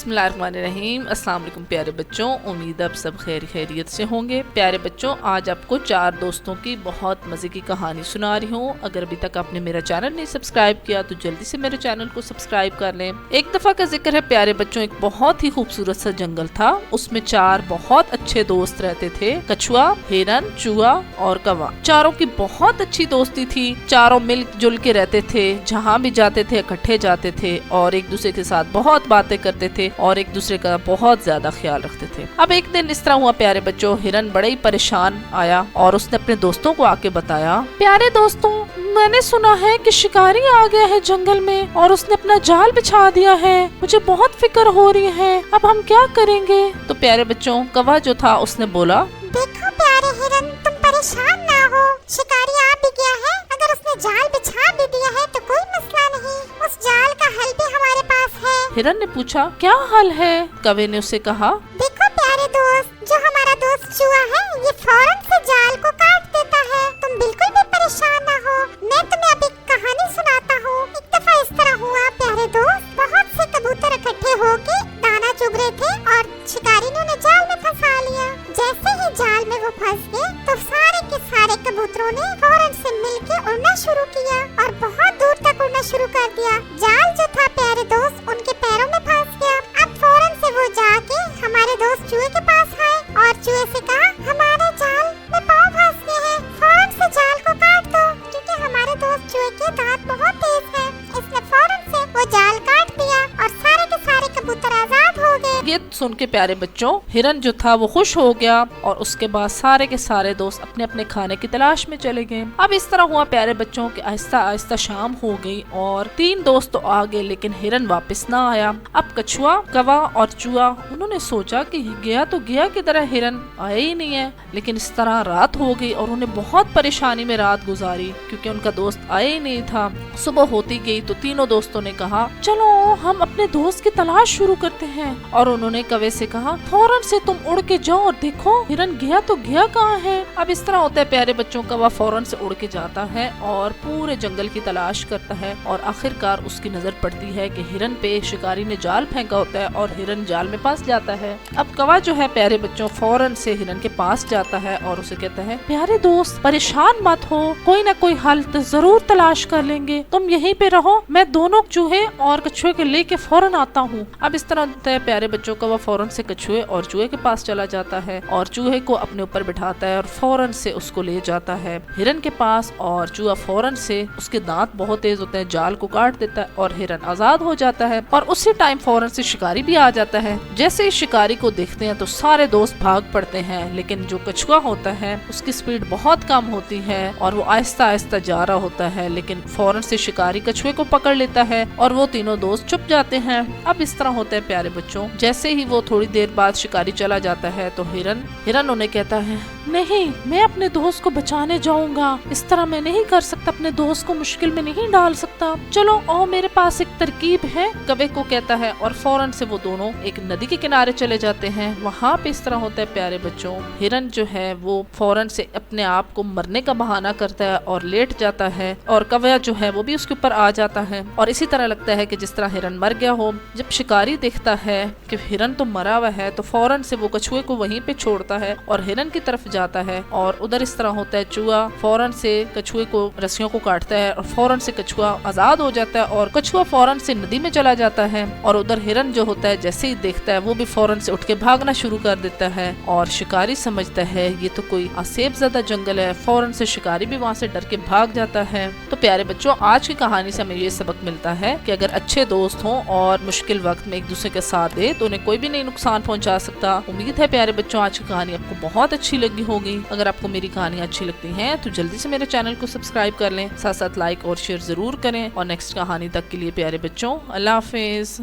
बिस्मिल्लाहिर्रहमानिर्रहीम। अस्सलाम वालेकुम प्यारे बच्चों, उम्मीद आप सब खैरियत से होंगे। प्यारे बच्चों, आज आपको 4 दोस्तों की बहुत मज़े की कहानी सुना रही हूँ। अगर अभी तक आपने मेरा चैनल नहीं सब्सक्राइब किया तो जल्दी से मेरे चैनल को सब्सक्राइब कर लें। एक दफ़ा का जिक्र है प्यारे बच्चों, एक बहुत ही खूबसूरत सा जंगल था। उसमें 4 बहुत अच्छे दोस्त रहते थे, कछुआ, हिरन, चूहा और कौवा। चारों की बहुत अच्छी दोस्ती थी। चारों मिलजुल के रहते थे, जहाँ भी जाते थे इकट्ठे जाते थे और एक दूसरे के साथ बहुत बातें करते थे और एक दूसरे का बहुत ज्यादा ख्याल रखते थे। अब एक दिन इस तरह हुआ प्यारे बच्चों, हिरन बड़े ही परेशान आया और उसने अपने दोस्तों को आके बताया, प्यारे दोस्तों, मैंने सुना है कि शिकारी आ गया है जंगल में और उसने अपना जाल बिछा दिया है। मुझे बहुत फिक्र हो रही है, अब हम क्या करेंगे? तो प्यारे बच्चों, कौवा जो था उसने बोला, देखो प्यारे हिरन, तुम परेशान ना हो, शिकारी आ भी गया है। अगर उसने जाल बिछा भी दिया है तो कोई मसला नहीं, उस जाल का हल भी हमारे पास है। हिरन ने पूछा, क्या हल है? कौवे ने उसे कहा, देखो प्यारे दोस्त, जो हमारा दोस्त चूहा है ये फौरन से जाल को काट देता है। तुम बिल्कुल भी परेशान ना हो, मैं तुम्हें अभी कहानी सुनाता हूँ। एक दफा इस तरह हुआ प्यारे दोस्त, बहुत से कबूतर इकट्ठे होके दाना चुग रहे थे और शिकारी ने उन्हें जाल में फंसा लिया। जैसे ही जाल में वो फंस गए तो सारे के सारे कबूतरों ने फौरन से मिलके उड़ना शुरू किया और बहुत दूर तक उड़ना शुरू कर दिया। जाल जो था प्यारे दोस्त उनके पैरों में फंस गया। अब फौरन से वो जाके हमारे दोस्त चूहे के पास आए और चूहे से कहा, हमारे जाल में पाँव फंस गए हैं, फौरन से जाल को काट दो। क्योंकि हमारे दोस्त चूहे के दांत बहुत तेज हैं, इसने फौरन से वो जाल काट दिया और सारे के सारे कबूतर आजाद हो गए। ये सुन के प्यारे बच्चों, हिरन जो था वो खुश हो गया और उसके बाद सारे के सारे दोस्त अपने अपने खाने की तलाश में चले गए। अब इस तरह हुआ प्यारे बच्चों कि आहिस्ता आहिस्ता शाम हो गई और 3 दोस्त तो आ गए लेकिन हिरन वापस ना आया। अब कछुआ, कौवा और चूहा उन्होंने सोचा कि गया तो गया किधर है, हिरन आया ही नहीं है। लेकिन इस तरह रात हो गई और उन्हें बहुत परेशानी में रात गुजारी क्योंकि उनका दोस्त आया ही नहीं था। सुबह होती गई तो तीनों दोस्तों ने कहा, चलो हम अपने दोस्त की तलाश शुरू करते हैं। और उन्होंने कौवे से कहा, फौरन से तुम उड़ के जाओ और देखो हिरन गया तो गया कहाँ है। अब इस तरह होता है प्यारे बच्चों, कौवा फौरन से उड़ के जाता है और पूरे जंगल की तलाश करता है और आखिरकार उसकी नजर पड़ती है कि हिरन पे शिकारी ने जाल फेंका होता है और हिरन जाल में फंस जाता है। अब कौवा जो है प्यारे बच्चों फौरन से हिरन के पास जाता है और उसे कहता है, प्यारे दोस्त परेशान मत हो, कोई ना कोई हल तो जरूर तलाश कर लेंगे, तुम यहीं पे रहो, मैं दोनों चूहे और कछुए के लेके फौरन आता हूँ। अब इस तरह होता है प्यारे बच्चों, कौवा फौरन से कछुए और चूहे के पास चला जाता है और चूहे को अपने ऊपर बिठाता है और फौरन से उसको ले जाता है हिरन के पास और चूहा फौरन से, उसके दांत बहुत तेज होते हैं, जाल को काट देता है और हिरन आजाद हो जाता है। और उसी टाइम फौरन से शिकारी भी आ जाता है। जैसे ही शिकारी को देखते हैं तो सारे दोस्त भाग पड़ते हैं, लेकिन जो कछुआ होता है उसकी स्पीड बहुत कम होती है और वो आहिस्ता आहिस्ता जा रहा होता है, लेकिन फौरन से शिकारी कछुए को पकड़ लेता है और वो तीनों दोस्त छुप जाते हैं। अब इस तरह होता है प्यारे बच्चों, जैसे ही वो थोड़ी देर बाद शिकारी चला जाता है तो हिरन उन्हें कहता है, नहीं, मैं अपने दोस्त को बचाने जाऊंगा, इस तरह मैं नहीं कर सकता, अपने दोस्त को मुश्किल में नहीं डाल सकता, चलो आओ मेरे पास एक तरकीब है, कौवे को कहता है और फौरन से वो दोनों एक नदी के किनारे चले जाते हैं। वहाँ पे इस तरह होता है प्यारे बच्चों, हिरन जो है वो फौरन से अपने आप को मरने का बहाना करता है और लेट जाता है और कौवा जो है वो भी उसके ऊपर आ जाता है और इसी तरह लगता है कि जिस तरह हिरन मर गया हो। जब शिकारी देखता है कि हिरन तो मरा हुआ है तो फौरन से वो कछुए को वहीं पे छोड़ता है और हिरन की तरफ जाता है और उधर इस तरह होता है, चूहा फौरन से कछुए को रस्सियों को काटता है और फौरन से कछुआ आजाद हो जाता है और कछुआ फौरन से नदी में चला जाता है और उधर हिरन जो होता है जैसे ही देखता है वो भी फौरन से उठ के भागना शुरू कर देता है और शिकारी समझता है ये तो कोई आसेब ज़्यादा जंगल है, फौरन से शिकारी भी वहाँ से डर के भाग जाता है। तो प्यारे बच्चों, आज की कहानी से हमें ये सबक मिलता है कि अगर अच्छे दोस्त हों और मुश्किल वक्त में एक दूसरे के साथ दे तो उन्हें कोई भी नहीं नुकसान पहुंचा सकता। उम्मीद है प्यारे बच्चों आज की कहानी आपको बहुत अच्छी लगी होगी। अगर आपको मेरी कहानी अच्छी लगती है तो जल्दी से मेरे चैनल को सब्सक्राइब कर लें, साथ साथ लाइक और शेयर जरूर करें और नेक्स्ट कहानी तक के लिए प्यारे बच्चों अल्लाह हाफिज।